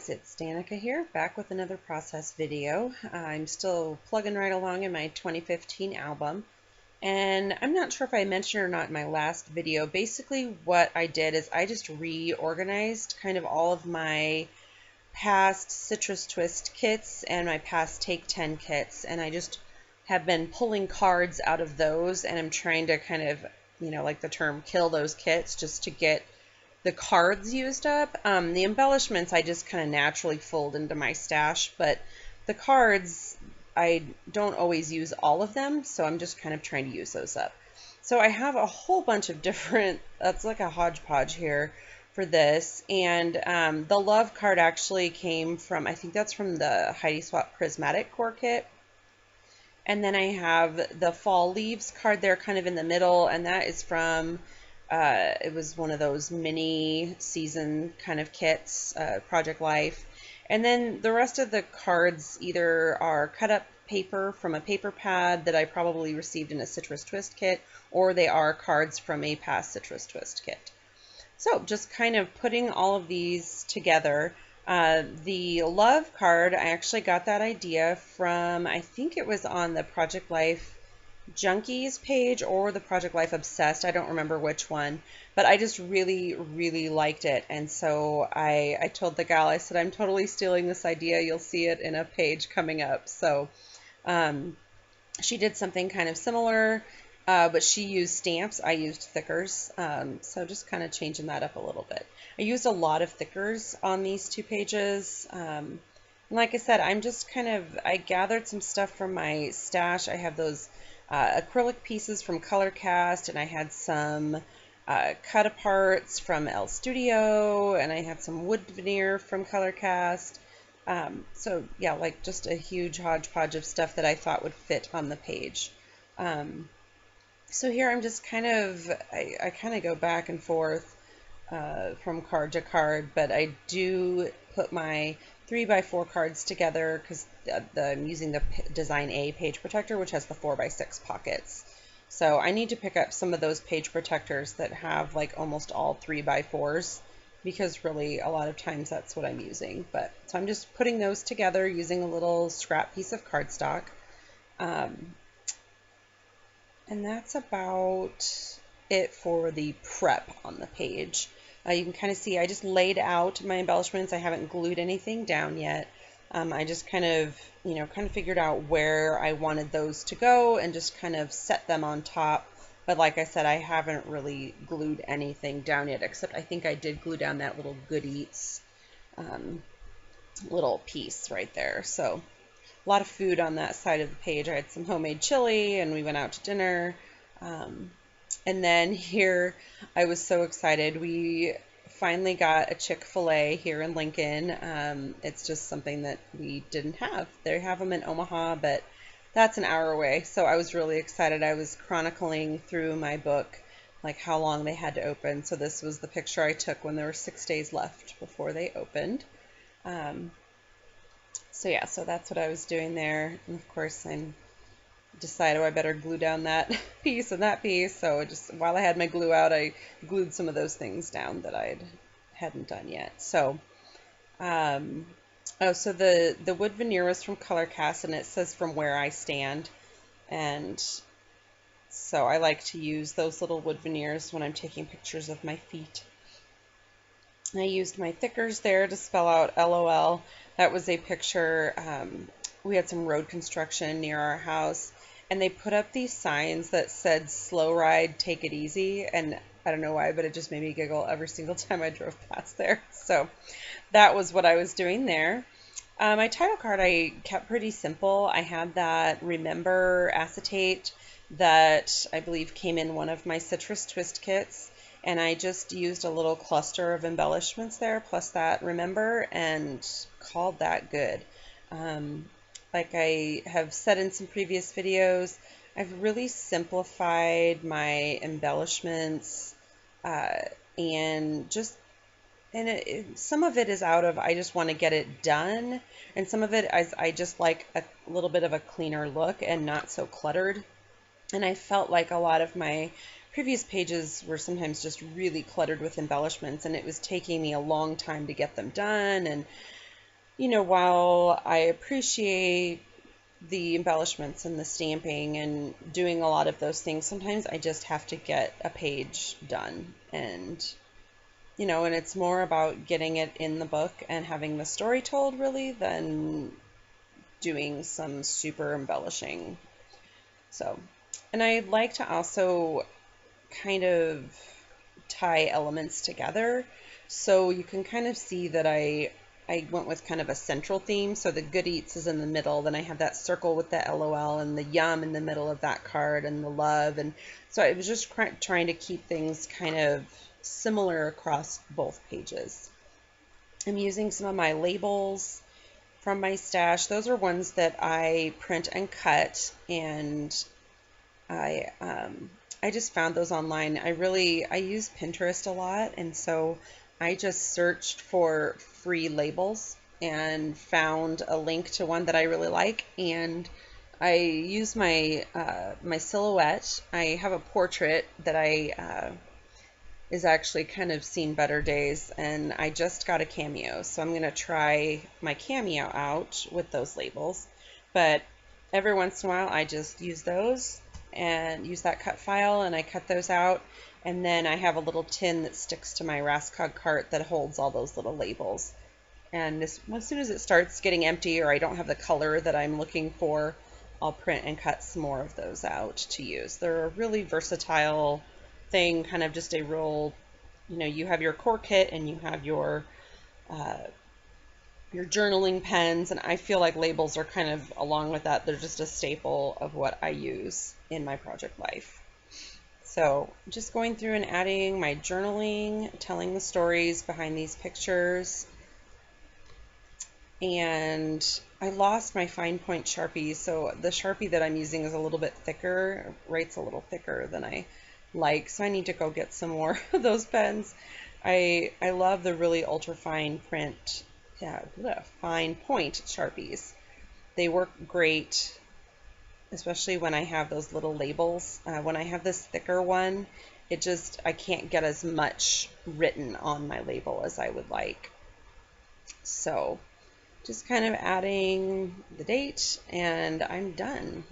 guys, it's Danica here, back with another process video. I'm still plugging right along in my 2015 album, and I'm not sure if I mentioned or not in my last video. Basically what I did is I just reorganized kind of all of my past Citrus Twist kits and my past Take 10 kits, and I just have been pulling cards out of those, and I'm trying to kind of, like the term, kill those kits just to get the cards used up. The embellishments I just kind of naturally fold into my stash, but the cards, I don't always use all of them, so I'm just kind of trying to use those up. So I have a whole bunch of different, that's like a hodgepodge here for this, and the love card actually came from, I think that's from the Heidi Swap Prismatic Core Kit. And then I have the Fall Leaves card there kind of in the middle, and that is from it was one of those mini season kind of kits, Project Life. And then the rest of the cards either are cut up paper from a paper pad that I probably received in a Citrus Twist kit, or they are cards from a past Citrus Twist kit. So just kind of putting all of these together. The love card, I actually got that idea from, I think it was on the Project Life Junkies page or the Project Life Obsessed. I don't remember which one, but I just really liked it, and so I told the gal, I said, I'm totally stealing this idea. You'll see it in a page coming up. So she did something kind of similar, but she used stamps. I used thickers, so just kind of changing that up a little bit. I used a lot of thickers on these two pages. And like I said, I'm just kind of, I gathered some stuff from my stash. I have those acrylic pieces from Color Cast, and I had some cut aparts from El Studio, and I had some wood veneer from Color Cast. So yeah, like just a huge hodgepodge of stuff that I thought would fit on the page. So here I'm just kind of, I kind of go back and forth from card to card, but I do put my 3x4 cards together because I'm using the Design A page protector, which has the 4x6 pockets. So I need to pick up some of those page protectors that have like almost all 3x4s, because really a lot of times that's what I'm using. But so I'm just putting those together using a little scrap piece of cardstock. And that's about it for the prep on the page. You can kind of see I just laid out my embellishments. I haven't glued anything down yet. I just kind of, figured out where I wanted those to go and just kind of set them on top. But like I said, I haven't really glued anything down yet, except I think I did glue down that little Good Eats little piece right there. So a lot of food on that side of the page. I had some homemade chili, and we went out to dinner. And then here, I was so excited. We finally got a Chick-fil-A here in Lincoln. It's just something that we didn't have. They have them in Omaha, but that's an hour away. So I was really excited. I was chronicling through my book, like how long they had to open. So this was the picture I took when there were 6 days left before they opened. So yeah, so that's what I was doing there. And of course, I'm decided, I better glue down that piece and that piece. So just while I had my glue out, I glued some of those things down that I hadn't done yet. So, so the wood veneer was from Color Cast, and it says from where I stand. And so I like to use those little wood veneers when I'm taking pictures of my feet. I used my thickers there to spell out LOL. That was a picture. We had some road construction near our house, and they put up these signs that said slow ride, take it easy, and I don't know why, but it just made me giggle every single time I drove past there. So that was what I was doing there. My title card I kept pretty simple. I had that Remember acetate that I believe came in one of my Citrus Twist kits, and I just used a little cluster of embellishments there plus that Remember, and called that good. Like I have said in some previous videos, I've really simplified my embellishments, and some of it is out of I just want to get it done, and some of it is I just like a little bit of a cleaner look and not so cluttered. And I felt like a lot of my previous pages were sometimes just really cluttered with embellishments, and it was taking me a long time to get them done, and while I appreciate the embellishments and the stamping and doing a lot of those things, sometimes I just have to get a page done. And it's more about getting it in the book and having the story told, really, than doing some super embellishing. So, and I'd like to also kind of tie elements together. So you can kind of see that I went with kind of a central theme. So the good eats is in the middle. Then I have that circle with the LOL and the yum in the middle of that card and the love. And so I was just trying to keep things kind of similar across both pages. I'm using some of my labels from my stash. Those are ones that I print and cut, and I I just found those online. I use Pinterest a lot, and so I just searched for free labels and found a link to one that I really like, and I use my silhouette. I have a portrait that I is actually kind of seen better days, and I just got a cameo, so I'm going to try my cameo out with those labels. But every once in a while I just use those and use that cut file, and I cut those out, and then I have a little tin that sticks to my Rascog cart that holds all those little labels. And as soon as it starts getting empty or I don't have the color that I'm looking for, I'll print and cut some more of those out to use. They're a really versatile thing, kind of just a real, you have your core kit and you have uh, your journaling pens, and I feel like labels are kind of along with that. They're just a staple of what I use in my project life. So just going through and adding my journaling, telling the stories behind these pictures. And I lost my fine point Sharpie, so the Sharpie that I'm using is a little bit thicker, writes a little thicker than I like, so I need to go get some more of those pens. I love the really ultra fine print, yeah, fine point Sharpies. They work great, especially when I have those little labels. When I have this thicker one, I can't get as much written on my label as I would like. So just kind of adding the date, and I'm done.